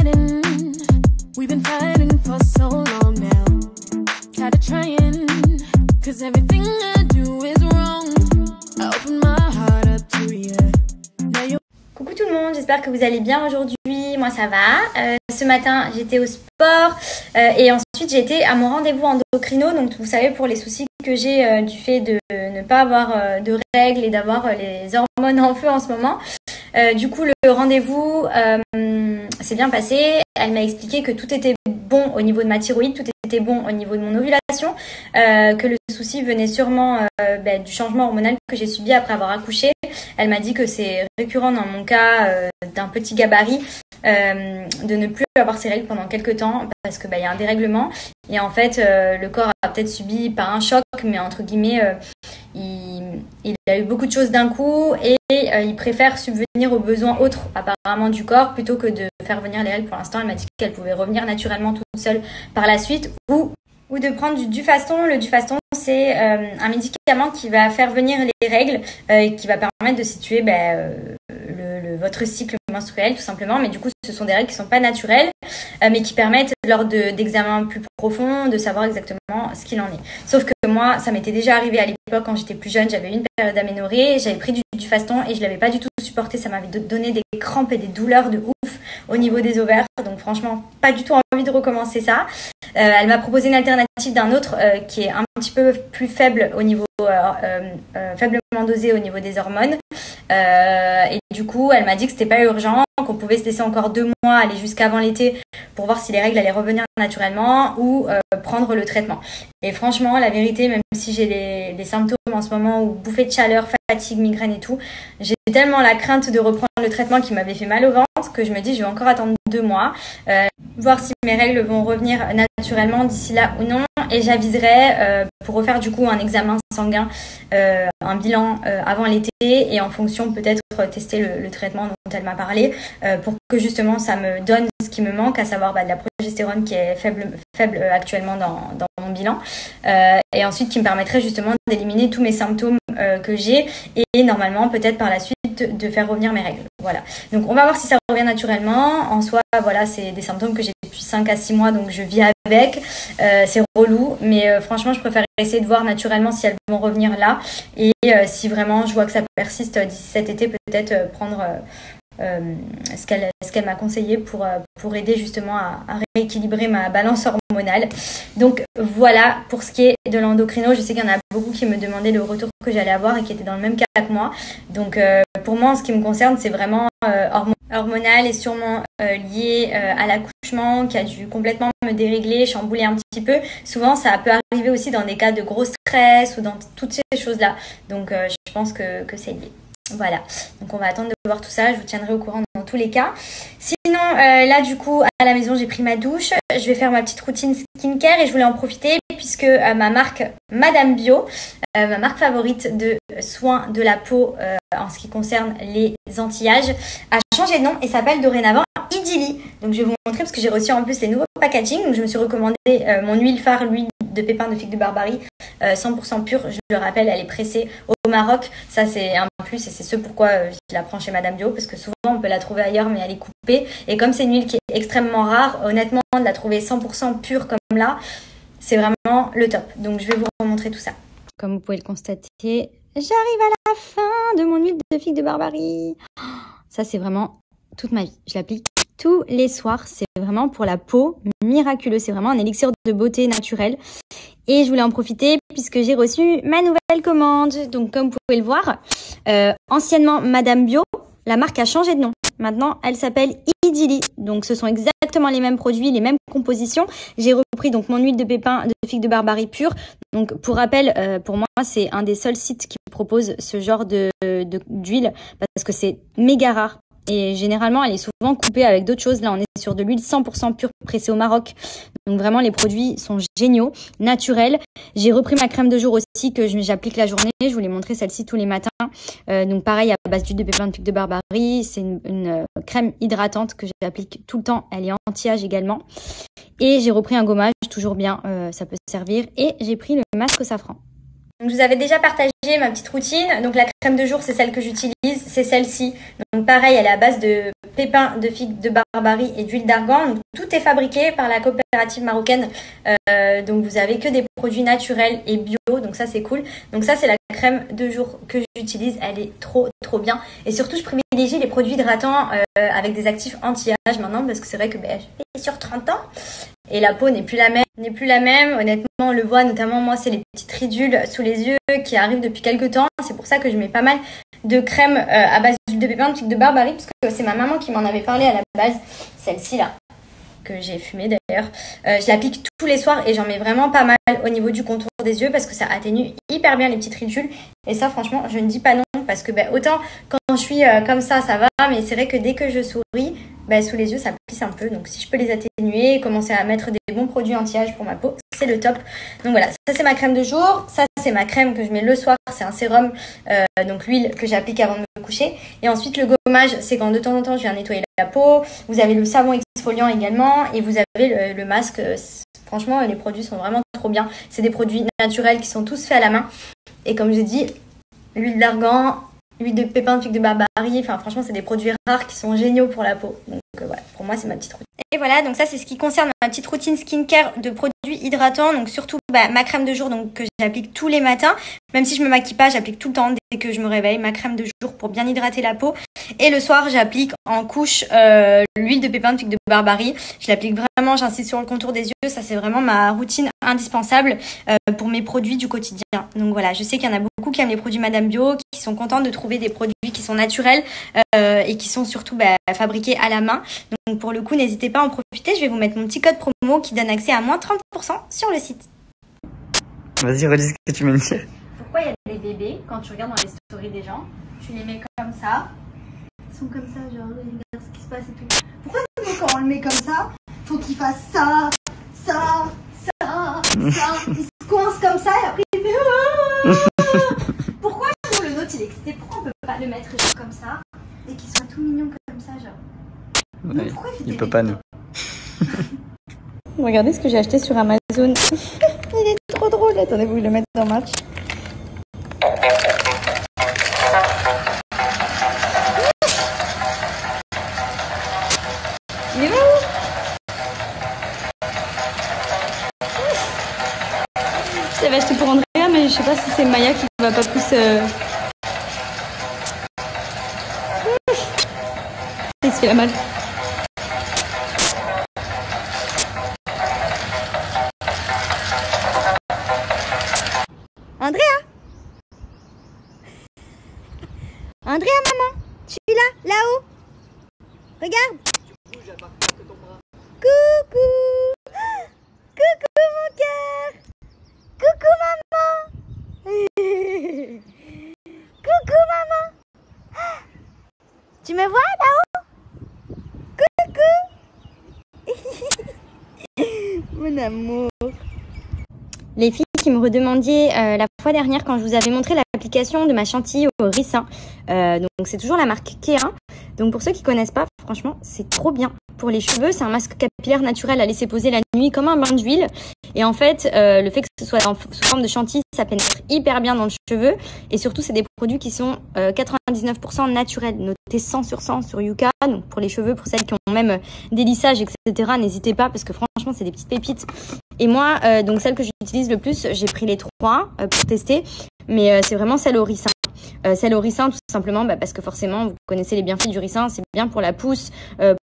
fighting. We've been fighting for so long now. Tired of trying, cause everything I do is wrong. I open my heart up to you. Now you. Coucou tout le monde, j'espère que vous allez bien aujourd'hui. Moi ça va. Ce matin j'étais au sport et ensuite j'ai été à mon rendez-vous endocrino. Donc vous savez, pour les soucis que j'ai du fait de ne pas avoir de règles et d'avoir les hormones en feu en ce moment. Du coup le rendez-vous s'est bien passé. Elle m'a expliqué que tout était bon au niveau de ma thyroïde, tout était bon au niveau de mon ovulation, que le souci venait sûrement du changement hormonal que j'ai subi après avoir accouché. Elle m'a dit que c'est récurrent dans mon cas d'un petit gabarit de ne plus avoir ses règles pendant quelques temps parce que y a un dérèglement et en fait le corps a peut-être subi pas un choc mais entre guillemets il a eu beaucoup de choses d'un coup et il préfère subvenir aux besoins autres apparemment du corps plutôt que de faire venir les règles. Pour l'instant elle m'a dit qu'elle pouvait revenir naturellement toute seule par la suite ou de prendre du Dufaston. Le Dufaston, c'est un médicament qui va faire venir les règles et qui va permettre de situer votre cycle menstruel tout simplement. Mais du coup, ce sont des règles qui ne sont pas naturelles, mais qui permettent lors d'examens plus profonds de savoir exactement ce qu'il en est. Sauf que moi, ça m'était déjà arrivé à l'époque quand j'étais plus jeune. J'avais eu une période d'aménorrhée, j'avais pris du Dufaston et je ne l'avais pas du tout supporté. Ça m'avait donné des crampes et des douleurs de ouf au niveau des ovaires. Donc franchement, pas du tout envie de recommencer ça. Elle m'a proposé une alternative d'un autre qui est un petit peu plus faible au niveau faiblement dosé au niveau des hormones. Et du coup, elle m'a dit que c'était pas urgent, qu'on pouvait se laisser encore 2 mois, aller jusqu'avant l'été pour voir si les règles allaient revenir naturellement ou prendre le traitement. Et franchement, la vérité, même si j'ai les symptômes en ce moment ou bouffée de chaleur, fatigue, migraine et tout, j'ai tellement la crainte de reprendre le traitement qui m'avait fait mal au ventre que je me dis je vais encore attendre 2 mois, voir si mes règles vont revenir naturellement d'ici là ou non. Et j'aviserai pour refaire du coup un examen sanguin, un bilan avant l'été et en fonction peut-être tester le traitement dont elle m'a parlé pour que justement ça me donne ce qui me manque, à savoir de la progestérone qui est faible actuellement dans mon bilan et ensuite qui me permettrait justement d'éliminer tous mes symptômes que j'ai et normalement peut-être par la suite de faire revenir mes règles. Voilà. Donc on va voir si ça revient naturellement. En soi, voilà, c'est des symptômes que j'ai depuis 5 à 6 mois, donc je vis avec. C'est relou, mais franchement, je préfère essayer de voir naturellement si elles vont revenir là. Et si vraiment je vois que ça persiste d'ici cet été, peut-être prendre ce qu'elle m'a conseillé pour aider justement à rééquilibrer ma balance hormonale. Donc voilà pour ce qui est de l'endocrino. Je sais qu'il y en a beaucoup qui me demandaient le retour que j'allais avoir et qui étaient dans le même cas que moi. Donc pour moi, en ce qui me concerne, c'est vraiment hormonal et sûrement lié à l'accouchement qui a dû complètement me dérégler, chambouler un petit peu. Souvent, ça peut arriver aussi dans des cas de gros stress ou dans toutes ces choses-là. Donc je pense que c'est lié. Voilà, donc on va attendre de voir tout ça, je vous tiendrai au courant dans tous les cas. Sinon, là du coup, à la maison, j'ai pris ma douche, je vais faire ma petite routine skincare et je voulais en profiter puisque ma marque Madame Bio, ma marque favorite de soins de la peau en ce qui concerne les anti-âge, a changé de nom et s'appelle dorénavant Idili. Donc je vais vous montrer parce que j'ai reçu en plus les nouveaux packaging. Donc je me suis recommandé mon huile phare, l'huile de pépins de figue de Barbarie, 100% pure. Je le rappelle, elle est pressée au Maroc. Ça c'est un plus et c'est ce pourquoi je la prends chez Madame Bio, parce que souvent on peut la trouver ailleurs mais elle est coupée. Et comme c'est une huile qui est extrêmement rare, honnêtement de la trouver 100% pure comme là, c'est vraiment le top. Donc je vais vous remontrer tout ça. Comme vous pouvez le constater, j'arrive à la fin de mon huile de figue de Barbarie. Ça c'est vraiment toute ma vie. Je l'applique tous les soirs. C'est vraiment pour la peau miraculeux. C'est vraiment un élixir de beauté naturel. Et je voulais en profiter puisque j'ai reçu ma nouvelle commande. Donc comme vous pouvez le voir, anciennement Madame Bio, la marque a changé de nom. Maintenant, elle s'appelle Idili. Donc ce sont exactement les mêmes produits, les mêmes compositions. J'ai repris donc mon huile de pépins de figue de Barbarie pure. Donc pour rappel, pour moi, c'est un des seuls sites qui propose ce genre d'huile parce que c'est méga rare. Et généralement, elle est souvent coupée avec d'autres choses. Là, on est sur de l'huile 100% pure pressée au Maroc. Donc vraiment, les produits sont géniaux, naturels. J'ai repris ma crème de jour aussi que j'applique la journée. Je vous l'ai montré celle-ci tous les matins. Donc pareil, à base d'huile de pépins de figue de Barbarie. C'est une crème hydratante que j'applique tout le temps. Elle est anti-âge également. Et j'ai repris un gommage, toujours bien, ça peut servir. Et j'ai pris le masque au safran. Donc, je vous avais déjà partagé ma petite routine. Donc, la crème de jour, c'est celle que j'utilise. C'est celle-ci. Donc, pareil, elle est à base de pépins de figues de Barbarie et d'huile d'argan. Donc, tout est fabriqué par la coopérative marocaine. Donc, vous avez que des produits naturels et bio. Donc, ça, c'est cool. Donc, ça, c'est la crème de jour que j'utilise. Elle est trop bien. Et surtout, je privilégie les produits hydratants avec des actifs anti-âge maintenant parce que c'est vrai que j'ai sur 30 ans. Et la peau n'est plus la même. Honnêtement, on le voit notamment, moi, c'est les petites ridules sous les yeux qui arrivent depuis quelques temps. C'est pour ça que je mets pas mal de crème à base d'huile de pépins de figue de Barbarie parce que c'est ma maman qui m'en avait parlé à la base. Celle-ci là, que j'ai fumée d'ailleurs. Je l'applique tous les soirs et j'en mets vraiment pas mal au niveau du contour des yeux parce que ça atténue hyper bien les petites ridules. Et ça, franchement, je ne dis pas non parce que autant quand je suis comme ça va. Mais c'est vrai que dès que je souris, sous les yeux, ça plisse un peu. Donc, si je peux les atténuer et commencer à mettre des bons produits anti-âge pour ma peau, c'est le top. Donc, voilà. Ça, c'est ma crème de jour. Ça, c'est ma crème que je mets le soir. C'est un sérum. Donc, l'huile que j'applique avant de me coucher. Et ensuite, le gommage, c'est quand de temps en temps, je viens nettoyer la peau. Vous avez le savon exfoliant également. Et vous avez le masque. Franchement, les produits sont vraiment trop bien. C'est des produits naturels qui sont tous faits à la main. Et comme je dis, l'huile d'argan, l'huile de pépins de figue de Barbarie, enfin franchement c'est des produits rares qui sont géniaux pour la peau. Donc voilà, pour moi c'est ma petite routine. Et voilà, donc ça c'est ce qui concerne ma petite routine skincare de produits hydratants. Donc surtout ma crème de jour donc, que j'applique tous les matins. Même si je me maquille pas, j'applique tout le temps dès que je me réveille ma crème de jour pour bien hydrater la peau. Et le soir j'applique en couche l'huile de pépins de figue de Barbarie. Je l'applique vraiment, j'insiste sur le contour des yeux. Ça c'est vraiment ma routine indispensable pour mes produits du quotidien. Donc voilà, je sais qu'il y en a beaucoup qui aiment les produits Madame Bio, qui sont contents de trouver des produits qui sont naturels et qui sont surtout fabriqués à la main. Donc pour le coup, n'hésitez pas à en profiter. Je vais vous mettre mon petit code promo qui donne accès à moins 30% sur le site. Vas-y, relis ce que tu m'as dit. Pourquoi il y a des bébés, quand tu regardes dans les stories des gens, tu les mets comme ça. Ils sont comme ça, genre, regarde ce qui se passe et tout. Pourquoi nous, quand on le met comme ça, faut qu'il fasse ça. Il se coince comme ça et après il fait Pourquoi nous, le nôtre il est excité? Pourquoi on peut pas le mettre juste comme ça et qu'il soit tout mignon comme ça, genre? Ouais, il peut pas, nous. Regardez ce que j'ai acheté sur Amazon. Il est trop drôle. Attendez, vous le mettre dans match. Il est là où? Je l'avais acheté pour Andrea, mais je sais pas si c'est Maya qui va pas plus. Il se fait la mal. Andrea, maman, je suis là, là-haut. Regarde. Coucou. Coucou, mon cœur. Coucou, maman. Coucou, maman. Tu me vois là-haut? Coucou. Mon amour. Les filles qui me redemandiez la fois dernière quand je vous avais montré l'application de ma chantilly au ricin. Donc c'est toujours la marque Kea. Donc pour ceux qui connaissent pas, franchement c'est trop bien. Pour les cheveux, c'est un masque capillaire naturel à laisser poser la nuit comme un bain d'huile. Et en fait, le fait que ce soit sous forme de chantilly, ça pénètre hyper bien dans le cheveu. Et surtout, c'est des produits qui sont 99% naturels. Notez 100 sur 100 sur Yuka. Donc pour les cheveux, pour celles qui ont même des lissages, etc. N'hésitez pas parce que franchement, c'est des petites pépites. Et moi, donc celle que j'utilise le plus, j'ai pris les 3 pour tester. Mais c'est vraiment celle au ricin. Celle au ricin tout simplement parce que forcément vous connaissez les bienfaits du ricin, c'est bien pour la pousse,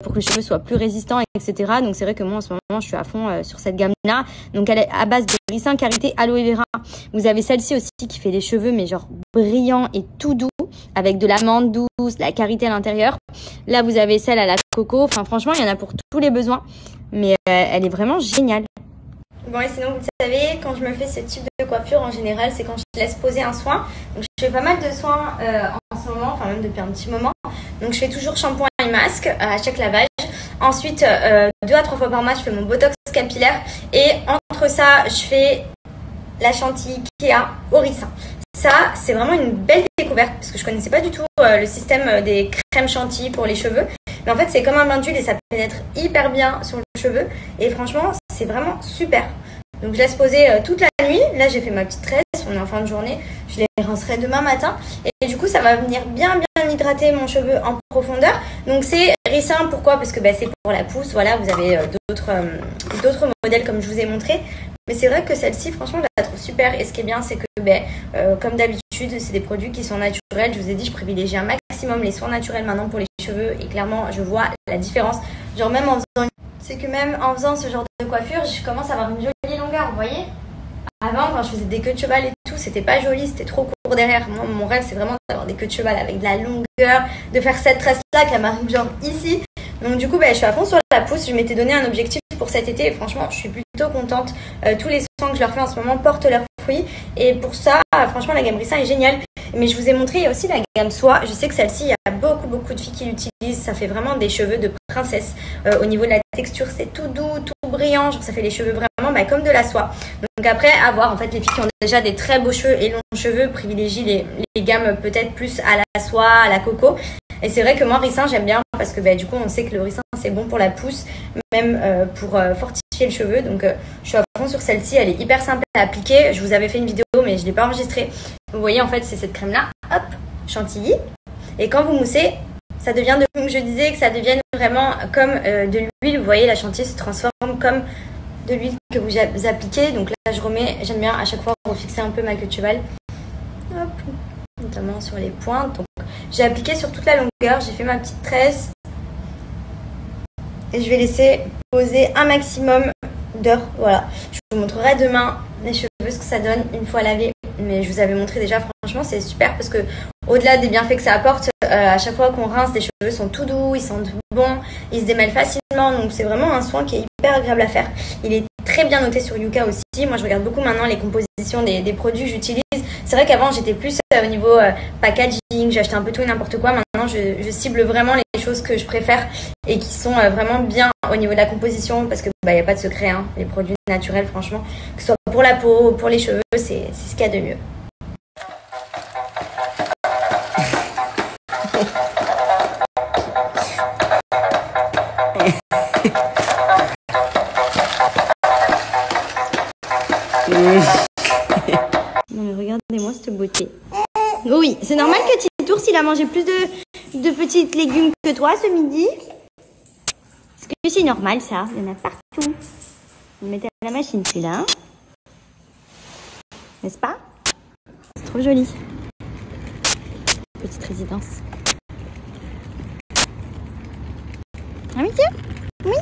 pour que les cheveux soient plus résistants, etc. Donc c'est vrai que moi en ce moment je suis à fond sur cette gamme là. Donc elle est à base de ricin, karité, aloe vera. Vous avez celle-ci aussi qui fait les cheveux mais genre brillants et tout doux avec de l'amande douce, de la karité à l'intérieur. Là vous avez celle à la coco, enfin franchement il y en a pour tous les besoins, mais elle est vraiment géniale. Bon et sinon vous savez, quand je me fais ce type de coiffure en général, c'est quand je laisse poser un soin. Donc je fais pas mal de soins en ce moment, enfin même depuis un petit moment. Donc je fais toujours shampoing et masque à chaque lavage. Ensuite 2 à 3 fois par mois je fais mon botox capillaire. Et entre ça je fais la chantilly Kea au ricin. Ça c'est vraiment une belle découverte parce que je connaissais pas du tout le système des crèmes chantilly pour les cheveux. Mais en fait c'est comme un bain d'huile et ça pénètre hyper bien sur le cheveu. Et franchement c'est vraiment super. Donc je laisse poser toute la nuit. Là j'ai fait ma petite tresse, on est en fin de journée. Je les rincerai demain matin. Et du coup, ça va venir bien hydrater mon cheveu en profondeur. Donc c'est Ricin, pourquoi? Parce que c'est pour la pousse. Voilà, vous avez d'autres modèles comme je vous ai montré. Mais c'est vrai que celle-ci, franchement, je la trouve super. Et ce qui est bien, c'est que comme d'habitude, c'est des produits qui sont naturels. Je vous ai dit, je privilégie un maximum les soins naturels maintenant pour les cheveux. Et clairement, je vois la différence. Genre même en faisant... C'est que même en faisant ce genre de coiffure, je commence à avoir une jolie longueur, vous voyez? Avant, quand je faisais des queues de cheval et tout, c'était pas joli, c'était trop court derrière. Moi, mon rêve, c'est vraiment d'avoir des queues de cheval avec de la longueur, de faire cette tresse-là qui m'arrive genre ici. Donc du coup, je suis à fond sur la pousse. Je m'étais donné un objectif pour cet été et franchement, je suis plutôt contente. Tous les soins que je leur fais en ce moment portent leurs fruits. Et pour ça, franchement, la gamme Ricin est géniale. Mais je vous ai montré, il y a aussi la gamme Soie. Je sais que celle-ci, il y a beaucoup de filles qui l'utilisent. Ça fait vraiment des cheveux de princesse. Au niveau de la texture, c'est tout doux, tout brillant. Genre, ça fait les cheveux vraiment comme de la soie. Donc après, à voir. En fait, les filles qui ont déjà des très beaux cheveux et longs cheveux privilégient les gammes peut-être plus à la soie, à la coco. Et c'est vrai que moi, Ricin, j'aime bien parce que du coup, on sait que le Ricin, c'est bon pour la pousse, même pour fortifier le cheveu. Donc, je suis à fond sur celle-ci. Elle est hyper simple à appliquer. Je vous avais fait une vidéo, mais je ne l'ai pas enregistrée. Vous voyez, en fait, c'est cette crème-là. Hop, chantilly. Et quand vous moussez, ça devient comme je disais, que ça devienne vraiment comme de l'huile. Vous voyez, la chantilly se transforme comme de l'huile que vous appliquez. Donc là, je remets, j'aime bien à chaque fois refixer un peu ma queue de cheval. Hop, notamment sur les pointes. Donc, j'ai appliqué sur toute la longueur. J'ai fait ma petite tresse. Et je vais laisser poser un maximum d'heures. Voilà. Je vous montrerai demain les cheveux, ce que ça donne une fois lavés. Mais je vous avais montré déjà, franchement, c'est super parce que au-delà des bienfaits que ça apporte, à chaque fois qu'on rince, les cheveux sont tout doux, ils sentent bon, ils se démêlent facilement. Donc c'est vraiment un soin qui est hyper agréable à faire. Il est très bien noté sur Yuka aussi. Moi, je regarde beaucoup maintenant les compositions des produits que j'utilise. C'est vrai qu'avant, j'étais plus au niveau packaging, j'achetais un peu tout et n'importe quoi. Maintenant, je cible vraiment les choses que je préfère et qui sont vraiment bien au niveau de la composition parce que y a pas de secret, hein. Les produits naturels, franchement, que ce soit pour la peau, pour les cheveux, c'est ce qu'il y a de mieux. Non mais regardez-moi cette beauté. Oui, c'est normal que Titours il a mangé plus de petits légumes que toi ce midi. Est-ce que c'est normal ça? Il y en a partout. On le mettait à la machine celui-là. Hein, n'est-ce pas? C'est trop joli. Petite résidence. Ah oui, tiens. Oui.